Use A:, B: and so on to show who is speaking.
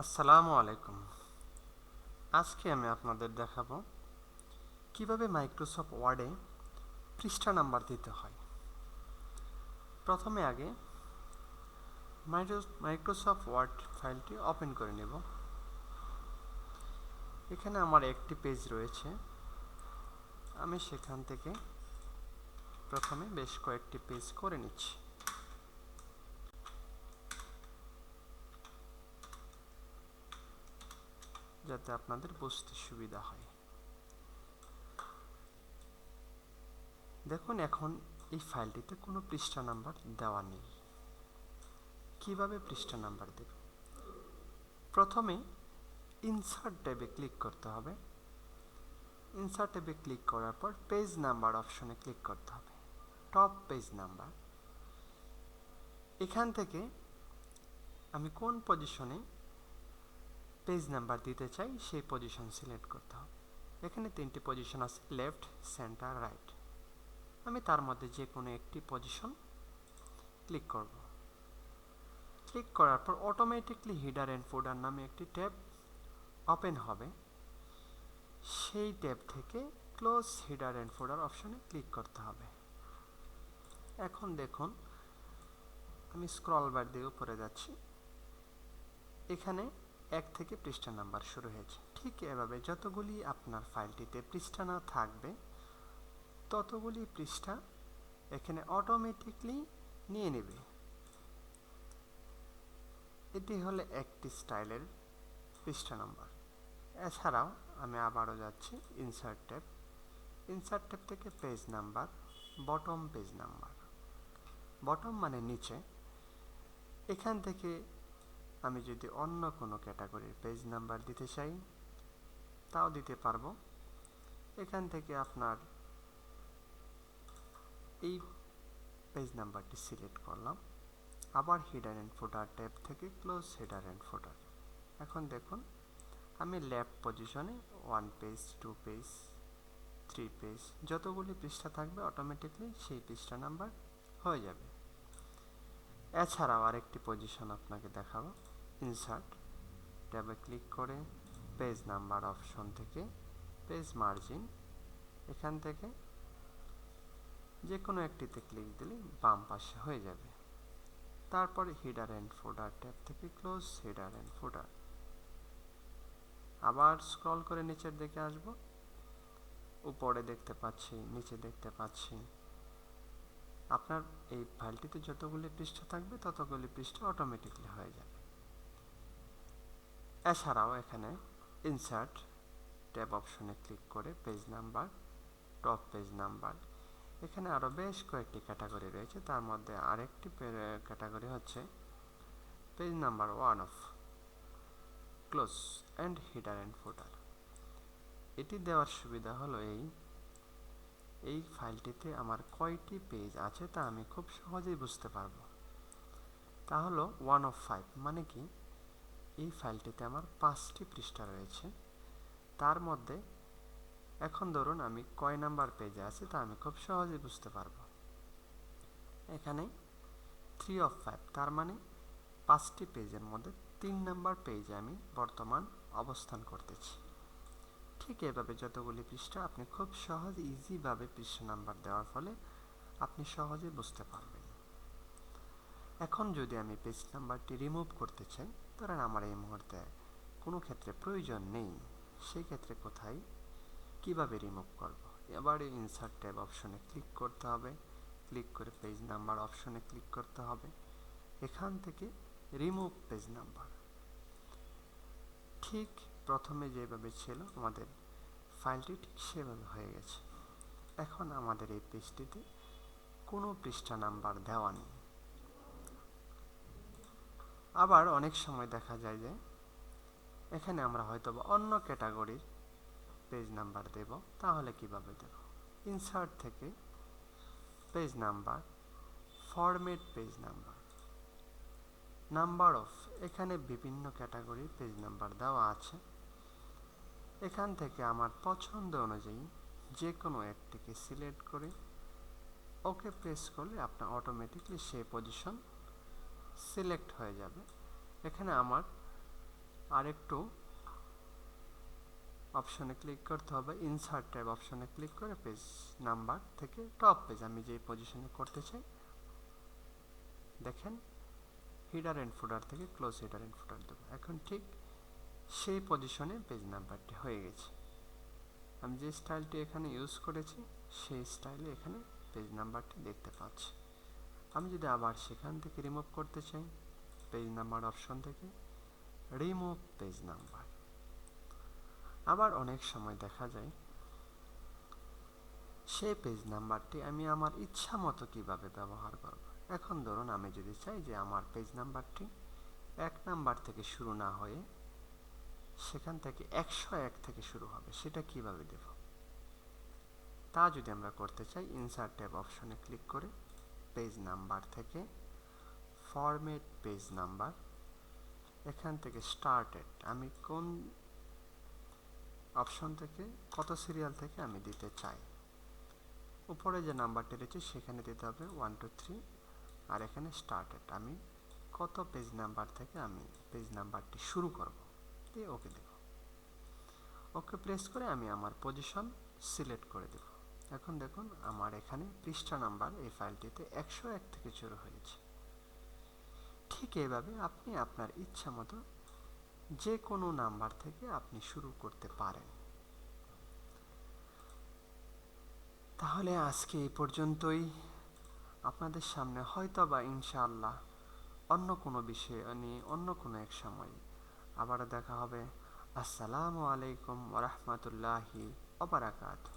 A: আসসালামু আলাইকুম। আজকে আমি আপনাদের দেখাবো কিভাবে মাইক্রোসফট ওয়ার্ডে পৃষ্ঠা নাম্বার দিতে হয়। প্রথমে আগে মাইক্রোসফট ওয়ার্ড ফাইলটি ওপেন করে নেব। এখানে আমার একটি পেজ রয়েছে। আমি সেখান থেকে প্রথমে বেশ কয়েকটি পেজ করে নিচ্ছি। যাতে আপনাদের বুঝতে সুবিধা হয়। দেখুন, এখন এই ফাইলটিতে কোনো পৃষ্ঠা নাম্বার দেওয়া নেই। কিভাবে পৃষ্ঠা নাম্বার দেব? প্রথমে ইনসার্ট ট্যাবে ক্লিক করতে হবে। ইনসার্ট ট্যাবে ক্লিক করার পর পেজ নাম্বার অপশনে ক্লিক করতে হবে। Top page number. এখান থেকে আমি কোন পজিশনে পেজ নাম্বার দিতে চাই সেই পজিশন সিলেক্ট করতে হবে। এখানে তিনটি পজিশন আছে, লেফট, সেন্টার, রাইট। আমি তার মধ্যে যে কোনো একটি পজিশন ক্লিক করব। ক্লিক করার পর অটোমেটিকলি হিডার অ্যান্ড ফোল্ডার নামে একটি ট্যাব ওপেন হবে। সেই ট্যাব থেকে ক্লোজ হিডার অ্যান্ড ফোল্ডার অপশনে ক্লিক করতে হবে। এখন দেখুন, আমি স্ক্রল বার দিয়ে উপরে যাচ্ছি। এখানে 1 থেকে পৃষ্ঠা নাম্বার শুরু হয়েছে। ঠিক এভাবে যতগুলি আপনার ফাইলটিতে পৃষ্ঠা না থাকবে ততগুলি পৃষ্ঠা এখানে অটোমেটিকলি নিয়ে নেবে। এটি হলো একটি স্টাইলের পৃষ্ঠা নাম্বার। এছাড়াও আমি আবারও যাচ্ছি ইনসার্ট ট্যাব। ইনসার্ট ট্যাব থেকে page number, bottom page number. Bottom মানে নিচে। এখান থেকে আমি যদি অন্য কোনো ক্যাটাগরির পেজ নাম্বার দিতে চাই তাও দিতে পারবো। এখান থেকে আপনার এই পেজ নাম্বারটি সিলেক্ট করলাম। আবার হিডার অ্যান্ড ফুটার ট্যাব থেকে ক্লোজ হিডার অ্যান্ড ফুটার। এখন দেখুন, আমি লেফট পজিশনে 1 পেজ, 2 পেজ, 3 পেজ যতগুলি পৃষ্ঠা থাকবে অটোমেটিকলি সেই পৃষ্ঠা নাম্বার হয়ে যাবে। এছাড়াও আরেকটি পজিশন আপনাকে দেখাবো। ইনসার্ট ট্যাবে ক্লিক করে পেজ নাম্বার অপশন থেকে পেজ মার্জিন, এখান থেকে যে কোনো একটিতে ক্লিক দিলে বাম পাশে হয়ে যাবে। তারপরে হিডার অ্যান্ড ফোল্ডার ট্যাব থেকে ক্লোজ হিডার অ্যান্ড ফোল্ডার। আবার স্ক্রল করে নিচের দিকে আসব। উপরে দেখতে পাচ্ছি, নিচে দেখতে পাচ্ছি। আপনার এই ফাইলটিতে যতগুলি পৃষ্ঠা থাকবে ততগুলি পৃষ্ঠা অটোমেটিকলি হয়ে যাবে। এছাড়াও এখানে ইনসার্ট ট্যাব অপশনে ক্লিক করে page number, top page number. এখানে আরও বেশ কয়েকটি ক্যাটাগরি রয়েছে। তার মধ্যে আরেকটি ক্যাটাগরি হচ্ছে page number 1 of close and header and ফুটার। এটি দেওয়ার সুবিধা হলো এই ফাইলটিতে আমার কয়টি পেজ আছে তা আমি খুব সহজেই বুঝতে পারবো। তা হলো 1 অফ 5 মানে কি, এই ফাইলটিতে আমার 5টি পৃষ্ঠা রয়েছে। তার মধ্যে এখন ধরুন আমি কয় নাম্বার পেজে আছি তা আমি খুব সহজেই বুঝতে পারবো। এখানে 3 অফ 5 তার মানে 5টি পেজের মধ্যে 3 নাম্বার পেজে আমি বর্তমান অবস্থান করতেছি। ঠিক এভাবে যতগুলি পৃষ্ঠা আপনি খুব সহজে ইজিভাবে পৃষ্ঠা নাম্বার দেওয়ার ফলে আপনি সহজে বুঝতে পারবেন। এখন যদি আমি পেজ নাম্বারটি রিমুভ করতে চাই, ধরেন আমার এই মুহূর্তে কোনো ক্ষেত্রে প্রয়োজন নেই, সেই ক্ষেত্রে কোথায় কিভাবে রিমুভ করব? এবার ইনসার্ট ট্যাব অপশনে ক্লিক করতে হবে। ক্লিক করে পেজ নাম্বার অপশনে ক্লিক করতে হবে। এখান থেকে রিমুভ পেজ নাম্বার। ঠিক প্রথমে যেভাবে ছিল আমাদের ফাইলটি ঠিক সেভাবে হয়ে গেছে। এখন আমাদের এই পেজটিতে কোনো পৃষ্ঠা নাম্বার দেওয়া নেই। আবার অনেক সময় দেখা যায় যে এখানে আমরা হয়তো অন্য ক্যাটাগরির পেজ নাম্বার দেব। তাহলে কিভাবে দেব? ইনসার্ট থেকে page number, format page number, number of. এখানে বিভিন্ন ক্যাটাগরির পেজ নাম্বার দেওয়া আছে। এখান থেকে আমার পছন্দ অনুযায়ী যে কোনো একটিকে সিলেক্ট করে ওকে প্রেস করলে আপনার অটোমেটিকলি সেই পজিশন সিলেক্ট হয়ে যাবে। এখানে আমার আরেকটু অপশনে ক্লিক করতে হবে, ইনসার্ট ট্যাব অপশনে ক্লিক করে পেজ নাম্বার থেকে টপ পেজ আমি যে পজিশনে করতে চাই, দেখেন হিডার এন্ড ফুটার থেকে ক্লোজ হিডার এন্ড ফুটার দেবো। এখন ঠিক সেই পজিশনে পেজ নাম্বারটি হয়ে গেছে। আমি যে স্টাইলটি এখানে ইউজ করেছি সেই স্টাইলে এখানে পেজ নাম্বারটি দেখতে পাচ্ছি। আমি যদি আবার সেখান থেকে রিমুভ করতে চাই, পেজ নাম্বার অপশন থেকে রিমুভ পেজ নাম্বার। আবার অনেক সময় দেখা যায় সেই পেজ নাম্বারটি আমি আমার ইচ্ছা মতো কীভাবে ব্যবহার করব। এখন ধরুন আমি যদি চাই যে আমার পেজ নাম্বারটি 1 নাম্বার থেকে শুরু না হয়ে সেখান থেকে 101 থেকে শুরু হবে, সেটা কিভাবে দেব? তা যদি আমরা করতে চাই, ইনসার্ট ট্যাব অপশনে ক্লিক করে পেজ নাম্বার থেকে ফরম্যাট পেজ নাম্বার, এখান থেকে স্টার্টেড আমি কোন অপশন থেকে কত সিরিয়াল থেকে আমি দিতে চাই, উপরে যে নাম্বারটি রয়েছে সেখানে দিতে হবে 1 2 3, আর এখানে স্টার্টেড আমি কত পেজ নাম্বার থেকে আমি পেজ নাম্বারটি শুরু করব, দিয়ে ওকে দেব। ওকে প্রেস করে আমি আমার পজিশন সিলেক্ট করে দেব। এখন দেখুন আমার এখানে পৃষ্ঠা নাম্বার এই ফাইলটিতে 101 থেকে শুরু হয়েছে। ঠিক এইভাবে আপনি আপনার ইচ্ছা মতো যে কোনো নাম্বার থেকে আপনি শুরু করতে পারেন। তাহলে আজকে এই পর্যন্তই। আপনাদের সামনে হয়তো বা ইনশাআল্লাহ অন্য কোনো বিষয় নিয়ে অন্য কোনো এক সময় আবার দেখা হবে। আসসালামু আলাইকুম ওয়া রাহমাতুল্লাহি ওয়া বারাকাতুহু।